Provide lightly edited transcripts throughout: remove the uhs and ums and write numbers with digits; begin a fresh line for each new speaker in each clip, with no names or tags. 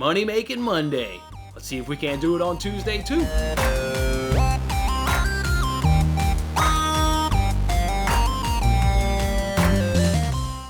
Money Making Monday. Let's see if we can't do it on Tuesday too.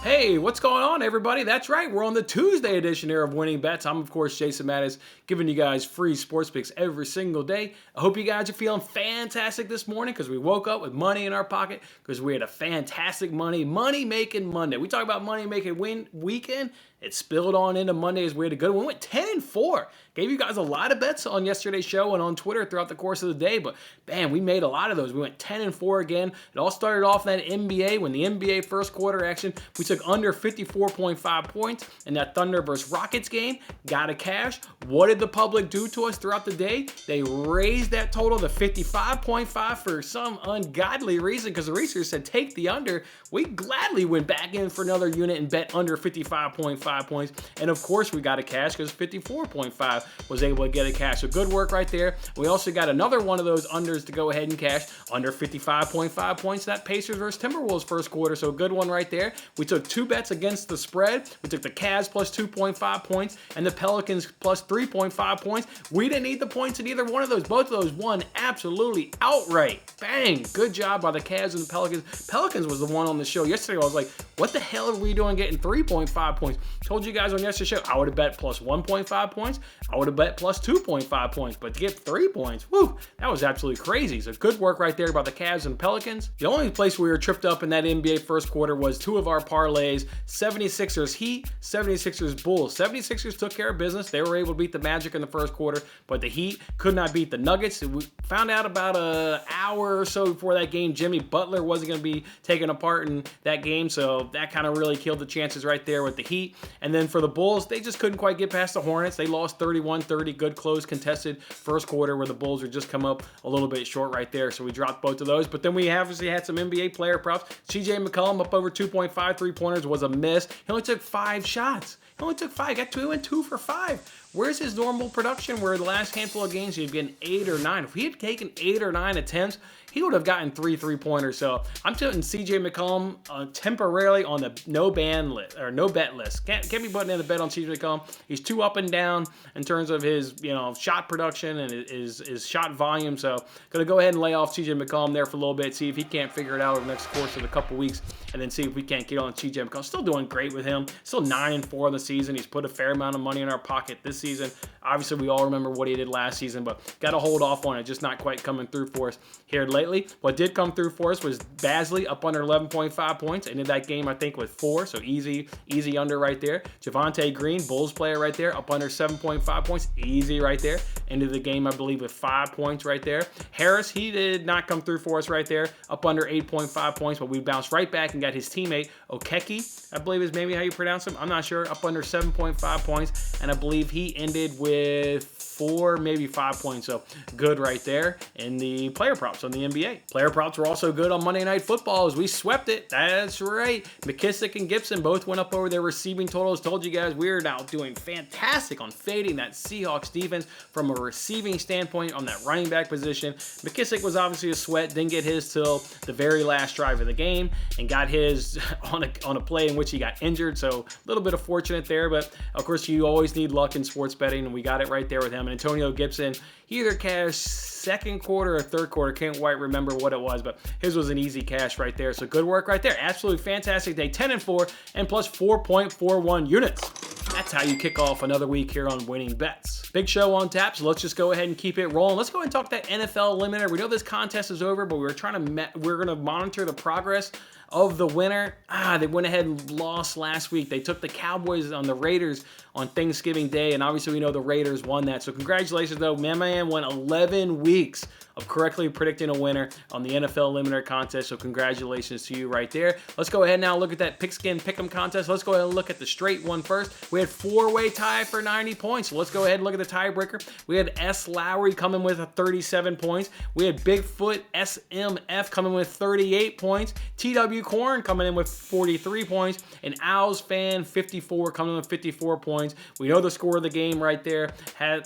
Hey, what's going on, everybody? That's right, we're on the Tuesday edition here of Winning Bets. I'm, of course, Jason Mattis, giving you guys free sports picks every single day. I hope you guys are feeling fantastic this morning because we woke up with money in our pocket because we had a fantastic money-making Monday. We talk about money-making weekend. It spilled on into Monday as we had a good one. We went 10-4. Gave you guys a lot of bets on yesterday's show and on Twitter throughout the course of the day, but man, we made a lot of those. We went 10-4 again. It all started off in that NBA when the NBA first quarter action, we took under 54.5 points in that Thunder versus Rockets game. Got a cash. What did the public do to us throughout the day? They raised that total to 55.5 for some ungodly reason because the research said take the under. We gladly went back in for another unit and bet under 55.5 points. And of course, we got a cash because 54.5 was able to get a cash. So good work right there. We also got another one of those unders to go ahead and cash under 55.5 points. That Pacers versus Timberwolves first quarter. So good one right there. We took two bets against the spread. We took the Cavs plus 2.5 points and the Pelicans plus 3.5 points. We didn't need the points in either one of those. Both of those won absolutely outright. Bang. Good job by the Cavs and the Pelicans. Pelicans was the one on the show yesterday. I was like, what the hell are we doing getting 3.5 points? Told you guys on yesterday's show, I would have bet plus 1.5 points. I would have bet plus 2.5 points, but to get 3 points, whew, that was absolutely crazy. So good work right there by the Cavs and Pelicans. The only place we were tripped up in that NBA first quarter was two of our parlays, 76ers Heat, 76ers Bulls. 76ers took care of business. They were able to beat the Magic in the first quarter, but the Heat could not beat the Nuggets. We found out about an hour or so before that game, Jimmy Butler wasn't going to be taking a part in that game, so that kind of really killed the chances right there with the Heat. And then for the Bulls, they just couldn't quite get past the Hornets. They lost 31-30, good close contested first quarter where the Bulls were just come up a little bit short right there. So we dropped both of those. But then we obviously had some NBA player props. CJ McCollum up over 2.5 3-pointers was a miss. He only took 5 shots. He only took 5. Got 2 and 2 for 5. Where's his normal production where the last handful of games he'd getting 8 or 9? If he had taken 8 or 9 attempts, he would have gotten 3 3-pointers. So I'm putting CJ McCollum temporarily on the no bet list. Can't be putting in a bet on CJ McCollum. He's too up and down in terms of his shot production and his shot volume. So gonna go ahead and lay off CJ McCollum there for a little bit, see if he can't figure it out over the next course of a couple weeks, and then see if we can't get on CJ McCollum. Still doing great with him. Still 9-4 on the season. He's put a fair amount of money in our pocket this season. Obviously, we all remember what he did last season, but got to hold off on it. Just not quite coming through for us here lately. What did come through for us was Basley up under 11.5 points. Ended that game, I think, with 4, so easy under right there. Javonte Green, Bulls player right there, up under 7.5 points. Easy right there. Ended the game, I believe, with 5 points right there. Harris, he did not come through for us right there, up under 8.5 points, but we bounced right back and got his teammate, Okeke, I believe is maybe how you pronounce him. I'm not sure. Up under 7.5 points, and I believe he ended with 4, maybe 5 points. So good right there in the player props on the NBA. Player props were also good on Monday Night Football as we swept it. That's right. McKissick and Gibson both went up over their receiving totals. Told you guys we're now doing fantastic on fading that Seahawks defense from a receiving standpoint on that running back position. McKissick was obviously a sweat. Didn't get his till the very last drive of the game and got his on a play in which he got injured. So a little bit of fortunate there, but of course you always need luck in sports betting, and we got it right there with him. And Antonio Gibson, he either cashed second quarter or third quarter, can't quite remember what it was, but his was an easy cash right there. So good work right there. Absolutely fantastic day. 10-4 and plus 4.41 units. That's how you kick off another week here on Winning Bets. Big show on tap, so let's just go ahead and keep it rolling. Let's go ahead and talk that NFL Eliminator. We know this contest is over, but we're going to monitor the progress of the winner. They went ahead and lost last week. They took the Cowboys on the Raiders on Thanksgiving Day, and obviously we know the Raiders won that. So congratulations, though. My man went 11 weeks of correctly predicting a winner on the NFL Eliminator contest. So congratulations to you right there. Let's go ahead now and look at that Pigskin Pick'em contest. Let's go ahead and look at the straight one first. We had 4-way tie for 90 points. So let's go ahead and look at the tiebreaker. We had S. Lowry coming with 37 points. We had Bigfoot SMF coming with 38 points. TW Corn coming in with 43 points. And Owls Fan 54 coming in with 54 points. We know the score of the game right there.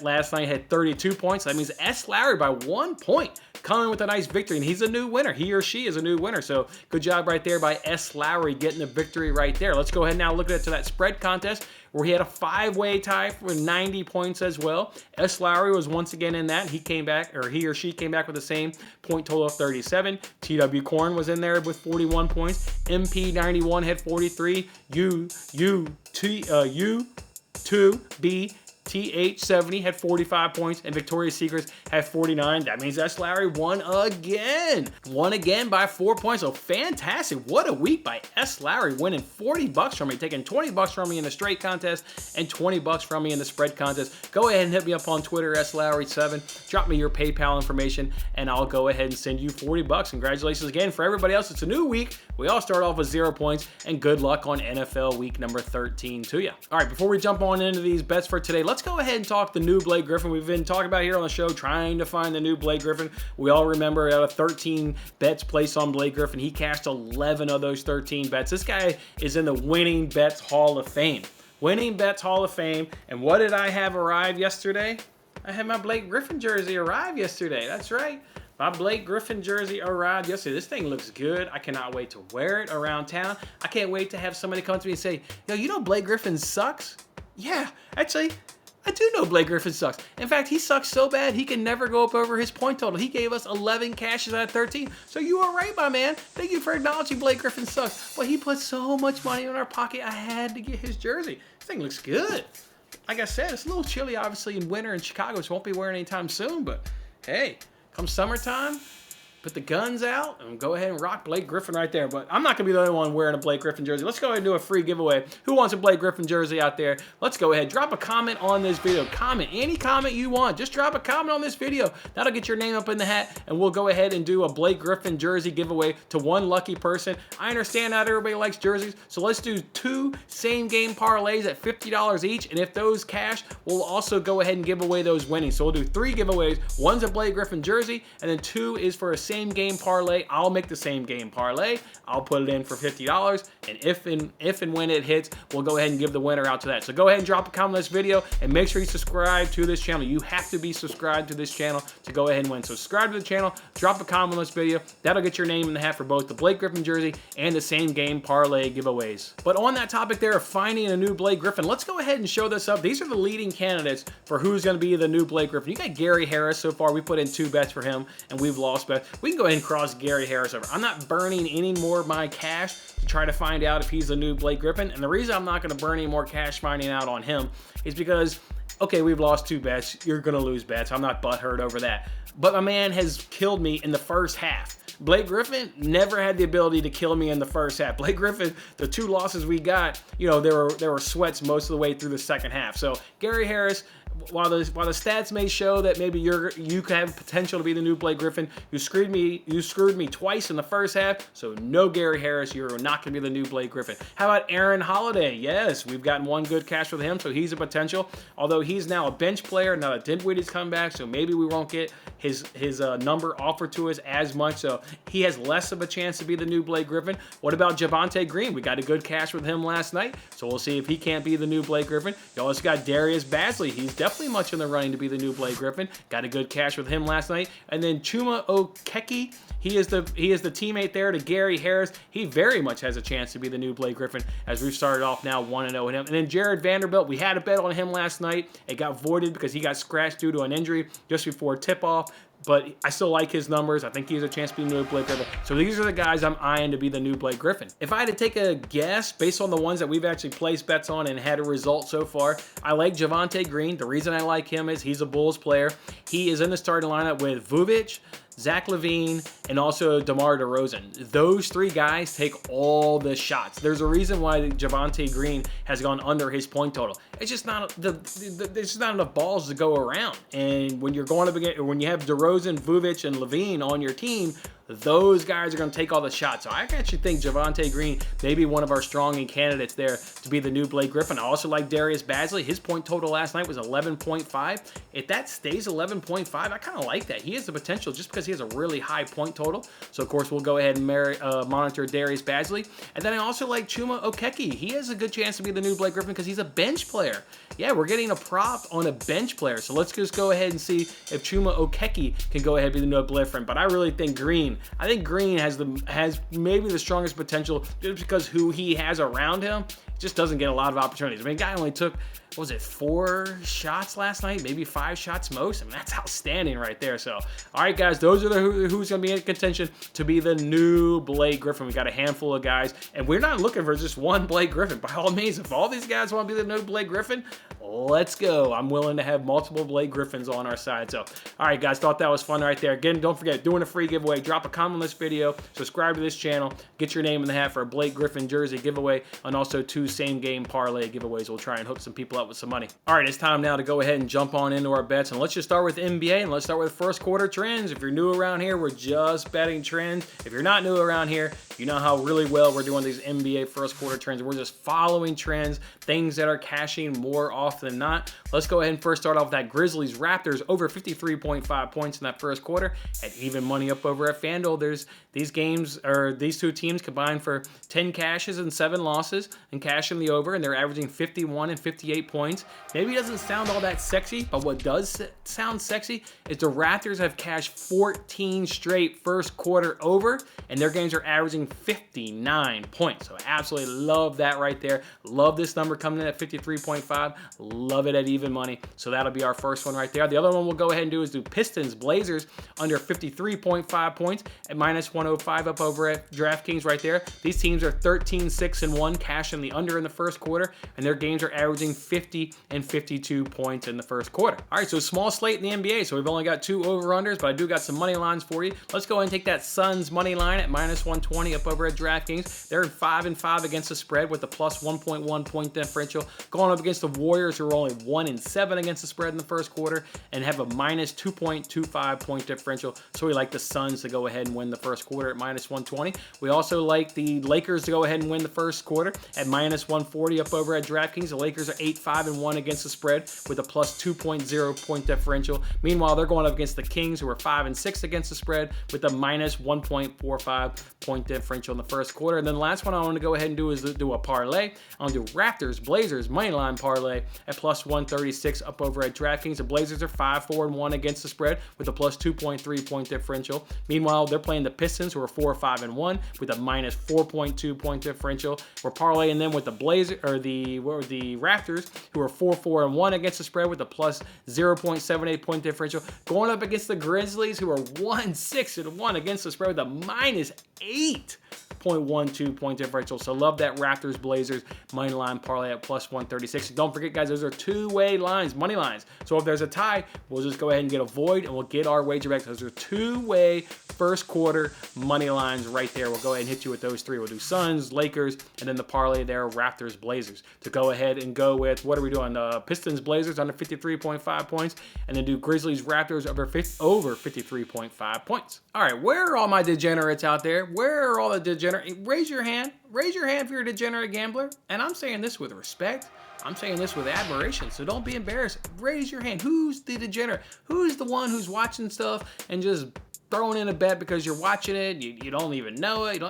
Last night had 32 points. That means S. Lowry by 1 point coming with a nice victory, and he's a new winner. He or she is a new winner. So good job right there by S. Lowry getting the victory right there. Let's go ahead now look at that spread contest where he had a 5-way tie for 90 points as well. S. Lowry was once again in that. He came back, or he or she came back with the same point total of 37. TW Corn was in there with 41 points. MP91 had 43. U2B TH70 had 45 points, and Victoria's Secrets had 49. That means S. Lowry won again. Won again by 4 points. So fantastic. What a week by S. Lowry, winning $40 from me, taking $20 from me in the straight contest and $20 from me in the spread contest. Go ahead and hit me up on Twitter, SLowry7. Drop me your PayPal information, and I'll go ahead and send you $40. Congratulations again. For everybody else, it's a new week. We all start off with 0 points, and good luck on NFL week number 13 to you. All right, before we jump on into these bets for today, let's go ahead and talk the new Blake Griffin. We've been talking about here on the show, trying to find the new Blake Griffin. We all remember out of 13 bets placed on Blake Griffin, he cashed 11 of those 13 bets. This guy is in the Winning Bets Hall of Fame. Winning Bets Hall of Fame. And what did I have arrive yesterday? I had my Blake Griffin jersey arrive yesterday. That's right. My Blake Griffin jersey arrived yesterday. This thing looks good. I cannot wait to wear it around town. I can't wait to have somebody come to me and say, yo, you know Blake Griffin sucks? Yeah, actually, I do know Blake Griffin sucks. In fact, he sucks so bad, he can never go up over his point total. He gave us 11 cashes out of 13. So you are right, my man. Thank you for acknowledging Blake Griffin sucks. But he put so much money in our pocket, I had to get his jersey. This thing looks good. Like I said, it's a little chilly, obviously, in winter in Chicago, so won't be wearing anytime soon. But hey, come summertime, put the guns out and go ahead and rock Blake Griffin right there. But I'm not going to be the only one wearing a Blake Griffin jersey. Let's go ahead and do a free giveaway. Who wants a Blake Griffin jersey out there? Let's go ahead. Drop a comment on this video. Comment. Any comment you want. Just drop a comment on this video. That'll get your name up in the hat, and we'll go ahead and do a Blake Griffin jersey giveaway to one lucky person. I understand not everybody likes jerseys, so let's do 2 same-game parlays at $50 each, and if those cash, we'll also go ahead and give away those winnings. So we'll do 3 giveaways. One's a Blake Griffin jersey, and then 2 is for a same game parlay. I'll make the same game parlay. I'll put it in for $50, and if and when it hits, we'll go ahead and give the winner out to that. So go ahead and drop a comment on this video, and make sure you subscribe to this channel. You have to be subscribed to this channel to go ahead and win. So subscribe to the channel, drop a comment on this video. That'll get your name in the hat for both the Blake Griffin jersey and the same game parlay giveaways. But on that topic there of finding a new Blake Griffin, let's go ahead and show this up. These are the leading candidates for who's going to be the new Blake Griffin. You got Gary Harris so far. We put in 2 bets for him, and we've lost bets. We can go ahead and cross Gary Harris over. I'm not burning any more of my cash to try to find out if he's the new Blake Griffin. And the reason I'm not going to burn any more cash finding out on him is because, okay, we've lost 2 bets. You're going to lose bets. I'm not butthurt over that. But my man has killed me in the first half. Blake Griffin never had the ability to kill me in the first half. Blake Griffin, the 2 losses we got, you know, there were sweats most of the way through the second half. So Gary Harris, while the stats may show that maybe you could have potential to be the new Blake Griffin, you screwed me twice in the first half. So no Gary Harris, you're not going to be the new Blake Griffin. How about Aaron Holiday? Yes, we've gotten 1 good cash with him, so he's a potential. Although he's now a bench player, now that Dinwiddie's come back, so maybe we won't get his number offered to us as much. So he has less of a chance to be the new Blake Griffin. What about Javonte Green? We got a good cash with him last night, so we'll see if he can't be the new Blake Griffin. You also got Darius Bazley. He's definitely much in the running to be the new Blake Griffin. Got a good cash with him last night. And then Chuma Okeke, he is the teammate there to Gary Harris. He very much has a chance to be the new Blake Griffin, as we've started off now 1-0 with him. And then Jared Vanderbilt, we had a bet on him last night. It got voided because he got scratched due to an injury just before tip-off. But I still like his numbers. I think he has a chance to be the new Blake Griffin. So these are the guys I'm eyeing to be the new Blake Griffin. If I had to take a guess based on the ones that we've actually placed bets on and had a result so far, I like Javonte Green. The reason I like him is he's a Bulls player. He is in the starting lineup with Vucevic, Zach LaVine, and also DeMar DeRozan. Those 3 guys take all the shots. There's a reason why Javonte Green has gone under his point total. It's just not there's just not enough balls to go around. And when you're going up against, when you have DeRozan, Vucevic, and LaVine on your team, those guys are going to take all the shots. So I actually think Javonte Green may be one of our strong candidates there to be the new Blake Griffin. I also like Darius Bazley. His point total last night was 11.5. If that stays 11.5, I kind of like that. He has the potential just because he has a really high point total. So, of course, we'll go ahead and monitor Darius Bazley. And then I also like Chuma Okeke. He has a good chance to be the new Blake Griffin because he's a bench player. Yeah, we're getting a prop on a bench player. So let's just go ahead and see if Chuma Okeke can go ahead and be the new Blake Griffin. But I really think Green. I think Green has maybe the strongest potential just because who he has around him just doesn't get a lot of opportunities. I mean, the guy only took, what was it, 4 shots last night? Maybe 5 shots most? I mean, that's outstanding right there. So, all right, guys, those are the who's going to be in contention to be the new Blake Griffin. We got a handful of guys, and we're not looking for just one Blake Griffin. By all means, if all these guys want to be the new Blake Griffin, let's go. I'm willing to have multiple Blake Griffins on our side. So, all right, guys, thought that was fun right there. Again, don't forget, doing a free giveaway. Drop a comment on this video, subscribe to this channel, get your name in the hat for a Blake Griffin jersey giveaway, and also 2 same-game parlay giveaways. We'll try and hook some people up with some money. All right, it's time now to go ahead and jump on into our bets, and let's just start with NBA, and let's start with first quarter trends. If you're new around here, we're just betting trends. If you're not new around here, you know how really well we're doing these NBA first quarter trends. We're just following trends, things that are cashing more often than not. Let's go ahead and first start off with that Grizzlies Raptors over 53.5 points in that first quarter at even money up over at FanDuel. There's these 2 teams combined for 10 cashes and 7 losses and cashing the over, and they're averaging 51 and 58 points. Maybe it doesn't sound all that sexy, but what does sound sexy is the Raptors have cashed 14 straight first quarter over, and their games are averaging 59 points. So absolutely love that right there. Love this number coming in at 53.5. Love it at even money. So that'll be our first one right there. The other one we'll go ahead and do is do Pistons Blazers under 53.5 points at minus 105 up over at DraftKings right there. These teams are 13-6-1, cashing the under in the first quarter, and their games are averaging 50 and 52 points in the first quarter. All right, so small slate in the NBA. So we've only got 2 over-unders, but I do got some money lines for you. Let's go ahead and take that Suns money line at minus 120 up over at DraftKings. They're 5-5 against the spread with a plus 1.1 point differential, going up against the Warriors, who are only 1-7 against the spread in the first quarter and have a minus 2.25 point differential. So we like the Suns to go ahead and win the first quarter at minus 120. We also like the Lakers to go ahead and win the first quarter at minus 140 up over at DraftKings. The Lakers are 8-5-1 against the spread with a plus 2.0 point differential. Meanwhile, they're going up against the Kings, who are 5-6 against the spread with a minus 1.45 point differential in the first quarter. And then the last one I want to go ahead and do is do a parlay. I want to do Raptors Blazers Moneyline Parlay at plus 136 up over at DraftKings. The Blazers are 5-4-1 against the spread with a plus 2.3 point differential. Meanwhile, they're playing the Pistons, who are 4-5-1 with a minus 4.2 point differential. We're parlaying them with the the Raptors, who are 4-4-1 against the spread with a plus 0.78 point differential, going up against the Grizzlies, who are 1-6-1 against the spread with a minus 8.12 point differential. So love that Raptors Blazers money line parlay at plus 136. Don't forget, guys, those are 2-way lines, money lines. So if there's a tie, we'll just go ahead and get a void and we'll get our wager back. Those are 2-way first quarter money lines right there. We'll go ahead and hit you with those 3. We'll do Suns, Lakers, and then the parlay there, Raptors Blazers. To go ahead and go with, what are we doing? Pistons Blazers under 53.5 points, and then do Grizzlies Raptors over 53.5 points. All right, where are all my degenerates out there? Where are all the degenerates? Raise your hand. Raise your hand if you're a degenerate gambler. And I'm saying this with respect. I'm saying this with admiration, so don't be embarrassed. Raise your hand. Who's the degenerate? Who's the one who's watching stuff and just throwing in a bet because you're watching it, you don't even know it?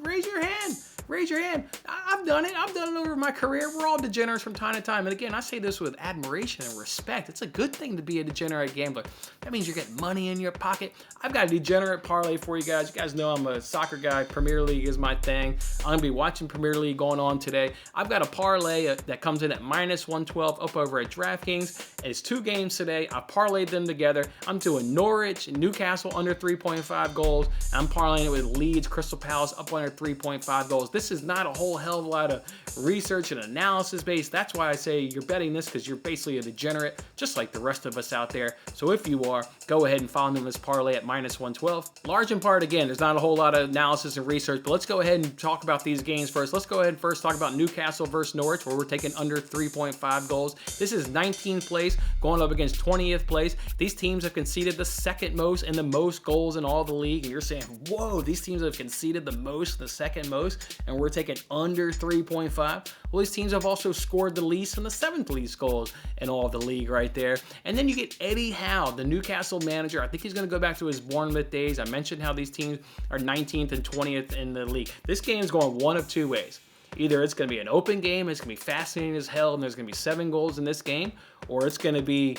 Raise your hand. Raise your hand. I've done it. I've done it over my career. We're all degenerates from time to time. And again, I say this with admiration and respect. It's a good thing to be a degenerate gambler. That means you're getting money in your pocket. I've got a degenerate parlay for you guys. You guys know I'm a soccer guy. Premier League is my thing. I'm going to be watching Premier League going on today. I've got a parlay that comes in at minus 112 up over at DraftKings. It's 2 games today. I parlayed them together. I'm doing Norwich and Newcastle under 3.5 goals. I'm parlaying it with Leeds, Crystal Palace up under 3.5 goals. This is not a whole hell of a lot of research and analysis based. That's why I say you're betting this, because you're basically a degenerate, just like the rest of us out there. So if you are, go ahead and follow this parlay at -112. Large in part, again, there's not a whole lot of analysis and research, but let's go ahead and talk about these games first. Let's go ahead and first talk about Newcastle versus Norwich, where we're taking under 3.5 goals. This is 19th place going up against 20th place. These teams have conceded the second most and the most goals in all the league. And you're saying, whoa, these teams have conceded the most, the second most, and we're taking under 3.5. Well, these teams have also scored the least and the 7th least goals in all of the league right there. And then you get Eddie Howe, the Newcastle manager. I think he's going to go back to his Bournemouth days. I mentioned how these teams are 19th and 20th in the league. This game is going one of two ways. Either it's going to be an open game, it's going to be fascinating as hell, and there's going to be 7 goals in this game, or it's going to be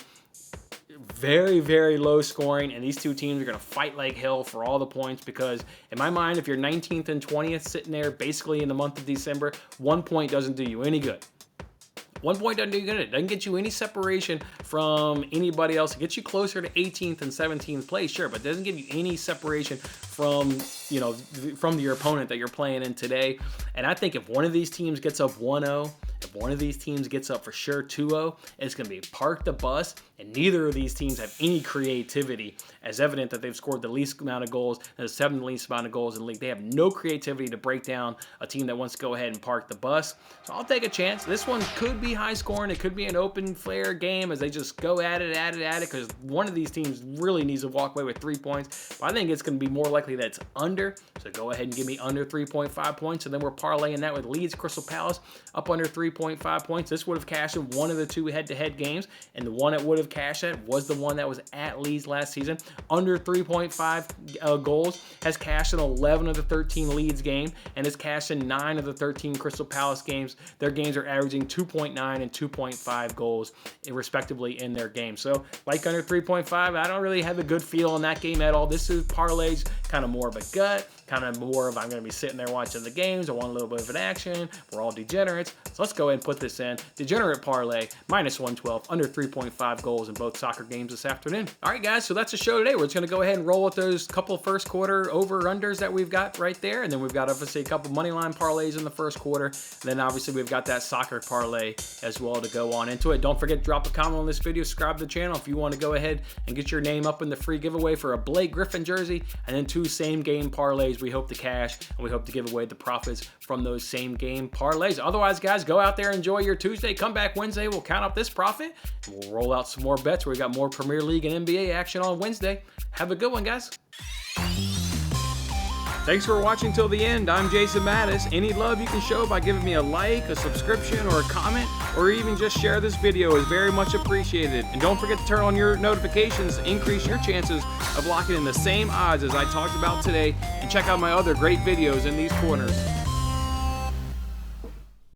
very, very low scoring, and these two teams are going to fight like hell for all the points, because in my mind, if you're 19th and 20th sitting there basically in the month of December, 1 point doesn't do you any good. 1 point doesn't do you good. It doesn't get you any separation from anybody else. It gets you closer to 18th and 17th place, sure, but it doesn't give you any separation from, you know, from your opponent that you're playing in today. And I think if one of these teams gets up 1-0, if one of these teams gets up for sure 2-0, it's going to be park the bus, and neither of these teams have any creativity, as evident that they've scored the least amount of goals and the 7th least amount of goals in the league. They have no creativity to break down a team that wants to go ahead and park the bus. So I'll take a chance. This one could be high scoring. It could be an open flare game as they just go at it, because one of these teams really needs to walk away with 3 points. But I think it's going to be more likely that it's under. So go ahead and give me under 3.5 points, and then we're parlaying that with Leeds Crystal Palace up under 3.5 points. This would have cashed in one of the 2 head-to-head games, and the one that would have cashed at was the one that was at Leeds last season. Under 3.5 goals has cashed in 11 of the 13 Leeds game, and has cashed in 9 of the 13 Crystal Palace games. Their games are averaging 2.9 and 2.5 goals respectively in their games. So like under 3.5, I don't really have a good feel on that game at all. This is parlays, kind of more of a gut, kind of more of I'm going to be sitting there watching the games. I want a little bit of an action. We're all degenerates. So let's go ahead and put this in. Degenerate parlay, -112, under 3.5 goals in both soccer games this afternoon. All right, guys, so that's the show today. We're just going to go ahead and roll with those couple first quarter over-unders that we've got right there. And then we've got, obviously, a couple Moneyline parlays in the first quarter. And then, obviously, we've got that soccer parlay as well to go on into it. Don't forget to drop a comment on this video. Subscribe to the channel if you want to go ahead and get your name up in the free giveaway for a Blake Griffin jersey. And then 2 same-game parlays we hope to cash, and we hope to give away the profits from those same-game parlays. Otherwise, guys, go out there, enjoy your Tuesday. Come back Wednesday. We'll count up this profit, and we'll roll out some more bets where we got more Premier League and NBA action on Wednesday. Have a good one, guys. Thanks for watching till the end. I'm Jason Mattis. Any love you can show by giving me a like, a subscription, or a comment, or even just share this video is very much appreciated. And don't forget to turn on your notifications to increase your chances of locking in the same odds as I talked about today. And check out my other great videos in these corners.